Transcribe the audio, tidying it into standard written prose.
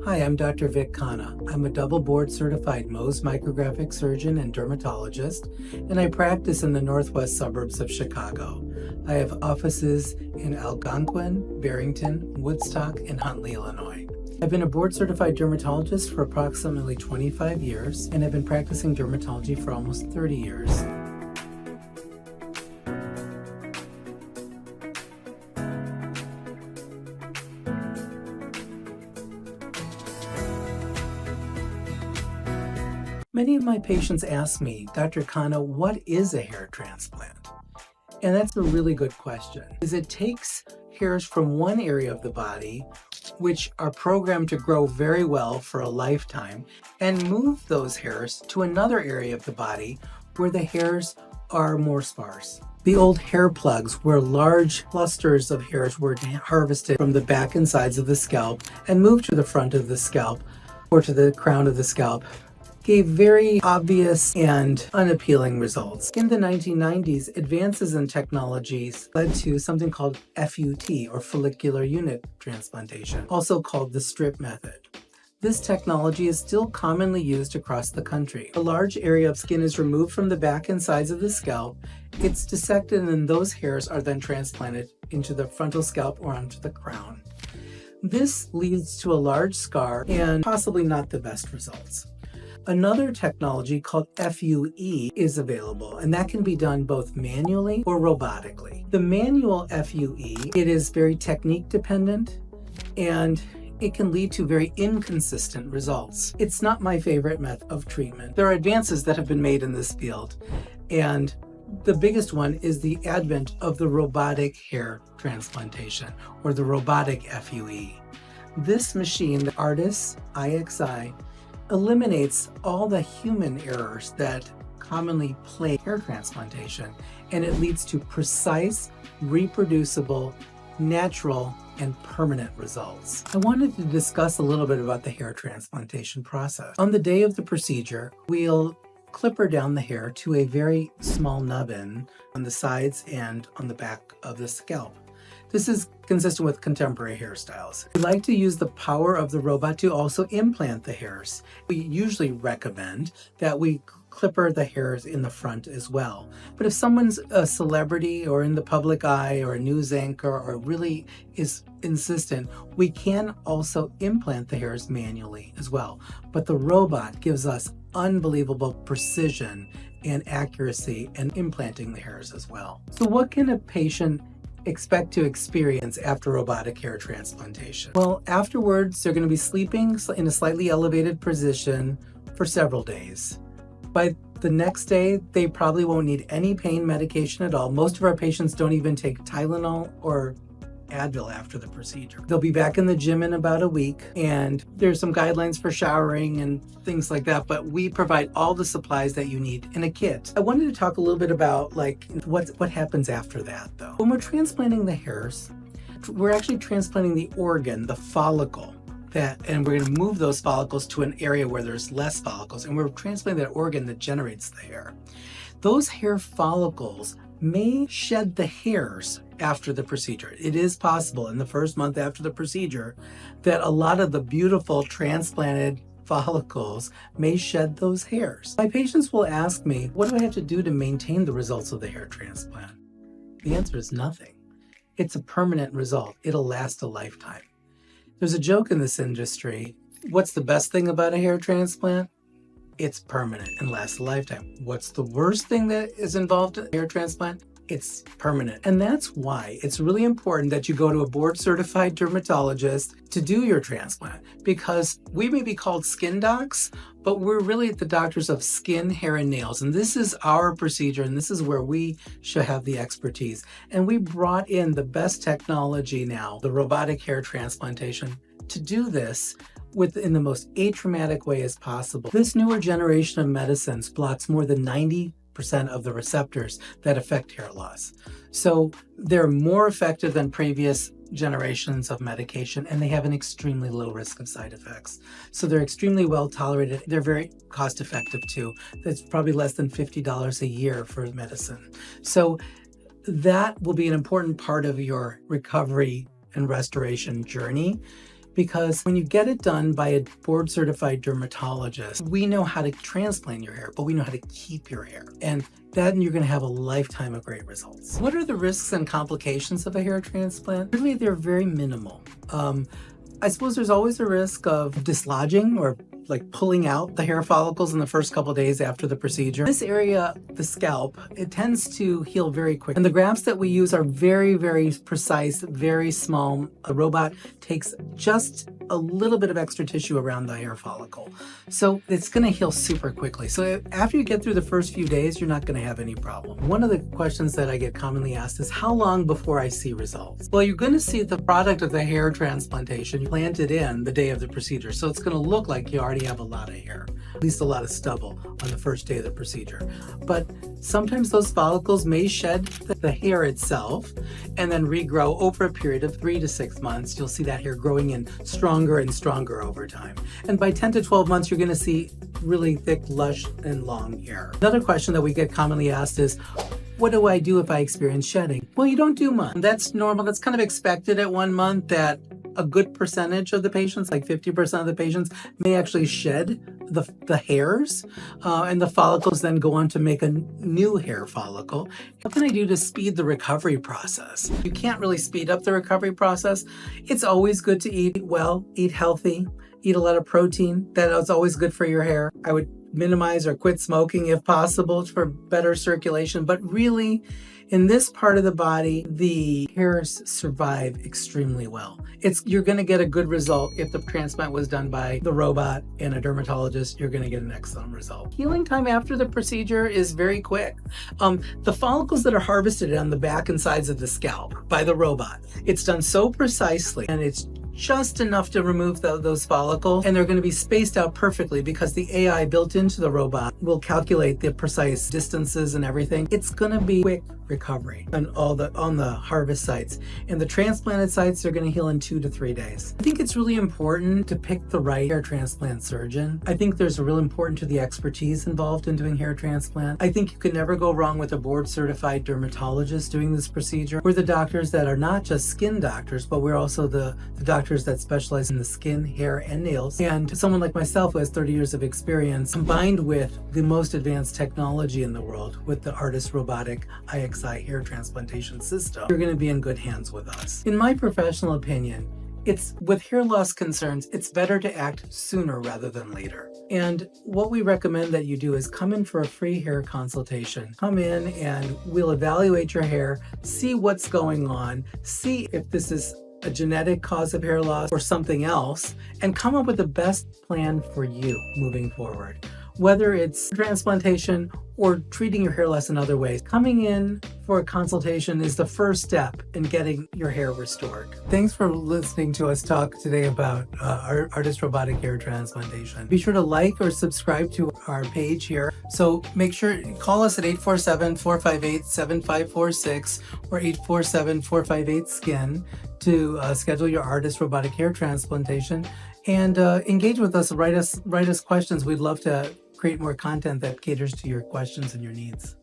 Hi, I'm Dr. Vic Khanna. I'm a double board certified Mohs micrographic surgeon and dermatologist, and I practice in the northwest suburbs of Chicago. I have offices in Algonquin, Barrington, Woodstock, and Huntley, Illinois. I've been a board certified dermatologist for approximately 25 years, and I've been practicing dermatology for almost 30 years. Many of my patients ask me, Dr. Khanna, what is a hair transplant? And that's a really good question. It takes hairs from one area of the body, which are programmed to grow very well for a lifetime, and move those hairs to another area of the body where the hairs are more sparse. The old hair plugs, where large clusters of hairs were harvested from the back and sides of the scalp and moved to the front of the scalp or to the crown of the scalp, gave very obvious and unappealing results. In the 1990s, advances in technologies led to something called FUT, or Follicular Unit Transplantation, also called the strip method. This technology is still commonly used across the country. A large area of skin is removed from the back and sides of the scalp, it's dissected, and then those hairs are then transplanted into the frontal scalp or onto the crown. This leads to a large scar and possibly not the best results. Another technology called FUE is available, and that can be done both manually or robotically. The manual FUE, it is very technique dependent, and it can lead to very inconsistent results. It's not my favorite method of treatment. There are advances that have been made in this field, and the biggest one is the advent of the robotic hair transplantation, or the robotic FUE. This machine, the ARTAS iXi, eliminates all the human errors that commonly plague hair transplantation, and it leads to precise, reproducible, natural, and permanent results. I wanted to discuss a little bit about the hair transplantation process. On the day of the procedure, we'll clipper down the hair to a very small nubbin on the sides and on the back of the scalp. This is consistent with contemporary hairstyles. We like to use the power of the robot to also implant the hairs. We usually recommend that we clipper the hairs in the front as well. But if someone's a celebrity or in the public eye or a news anchor or really is insistent, we can also implant the hairs manually as well. But the robot gives us unbelievable precision and accuracy in implanting the hairs as well. So what can a patient expect to experience after robotic hair transplantation? Well, afterwards, they're going to be sleeping in a slightly elevated position for several days. By the next day, they probably won't need any pain medication at all. Most of our patients don't even take Tylenol or Advil after the procedure. They'll be back in the gym in about a week, and there's some guidelines for showering and things like that, but we provide all the supplies that you need in a kit. I wanted to talk a little bit about what happens after that though. When we're transplanting the hairs, we're actually transplanting the organ, the follicle, and we're going to move those follicles to an area where there's less follicles, and we're transplanting that organ that generates the hair. Those hair follicles may shed the hairs after the procedure. It is possible in the first month after the procedure that a lot of the beautiful transplanted follicles may shed those hairs. My patients will ask me, what do I have to do to maintain the results of the hair transplant? The answer is nothing. It's a permanent result. It'll last a lifetime. There's a joke in this industry. What's the best thing about a hair transplant? It's permanent and lasts a lifetime. What's the worst thing that is involved in a hair transplant? It's permanent. And that's why it's really important that you go to a board certified dermatologist to do your transplant, because we may be called skin docs, but we're really the doctors of skin, hair, and nails. And this is our procedure, and this is where we should have the expertise. And we brought in the best technology now, the robotic hair transplantation, to do this in the most atraumatic way as possible. This newer generation of medicines blocks more than 90% of the receptors that affect hair loss. So they're more effective than previous generations of medication, and they have an extremely low risk of side effects. So they're extremely well tolerated. They're very cost effective too. That's probably less than $50 a year for medicine. So that will be an important part of your recovery and restoration journey. because when you get it done by a board-certified dermatologist, we know how to transplant your hair, but we know how to keep your hair. And then you're going to have a lifetime of great results. What are the risks and complications of a hair transplant? Really, they're very minimal. I suppose there's always a risk of dislodging or like pulling out the hair follicles in the first couple of days after the procedure. This area, the scalp, it tends to heal very quick. And the grafts that we use are very, very precise, very small. A robot takes just a little bit of extra tissue around the hair follicle. So it's going to heal super quickly. So after you get through the first few days, you're not going to have any problem. One of the questions that I get commonly asked is, how long before I see results? Well, you're going to see the product of the hair transplantation planted in the day of the procedure. So it's going to look like you already have a lot of hair, at least a lot of stubble on the first day of the procedure. But sometimes those follicles may shed the hair itself and then regrow over a period of 3 to 6 months. You'll see that hair growing in stronger and stronger over time. And by 10 to 12 months, you're going to see really thick, lush, and long hair. Another question that we get commonly asked is, what do I do if I experience shedding? Well, you don't do much. That's normal. That's kind of expected at 1 month, that a good percentage of the patients, like 50% of the patients, may actually shed the hairs, and the follicles then go on to make a new hair follicle. What can I do to speed the recovery process? You can't really speed up the recovery process. It's always good to eat well, eat healthy, eat a lot of protein. That is always good for your hair. I would minimize or quit smoking if possible for better circulation, but really, in this part of the body, the hairs survive extremely well. You're going to get a good result if the transplant was done by the robot and a dermatologist. You're going to get an excellent result. Healing time after the procedure is very quick. The follicles that are harvested on the back and sides of the scalp by the robot, it's done so precisely, and it's just enough to remove those follicles, and they're going to be spaced out perfectly because the AI built into the robot will calculate the precise distances and everything. It's going to be quick recovery on the harvest sites, and the transplanted sites are going to heal in 2 to 3 days. I think it's really important to pick the right hair transplant surgeon. I think there's a real important to the expertise involved in doing hair transplant. I think you can never go wrong with a board-certified dermatologist doing this procedure. We're the doctors that are not just skin doctors, but we're also the doctors that specialize in the skin, hair, and nails. And someone like myself who has 30 years of experience, combined with the most advanced technology in the world with the ARTAS Robotic iXi hair transplantation system, you're going to be in good hands with us. In my professional opinion, with hair loss concerns, it's better to act sooner rather than later. And what we recommend that you do is come in for a free hair consultation. Come in and we'll evaluate your hair, see what's going on, see if this is a genetic cause of hair loss or something else, and come up with the best plan for you moving forward. Whether it's transplantation or treating your hair loss in other ways, coming in for a consultation is the first step in getting your hair restored. Thanks for listening to us talk today about ARTAS Robotic Hair Transplantation. Be sure to like or subscribe to our page here. So make sure, call us at 847-458-7546 or 847-458-SKIN to schedule your ARTAS Robotic Hair Transplantation, and engage with us. Write us questions. We'd love to create more content that caters to your questions and your needs.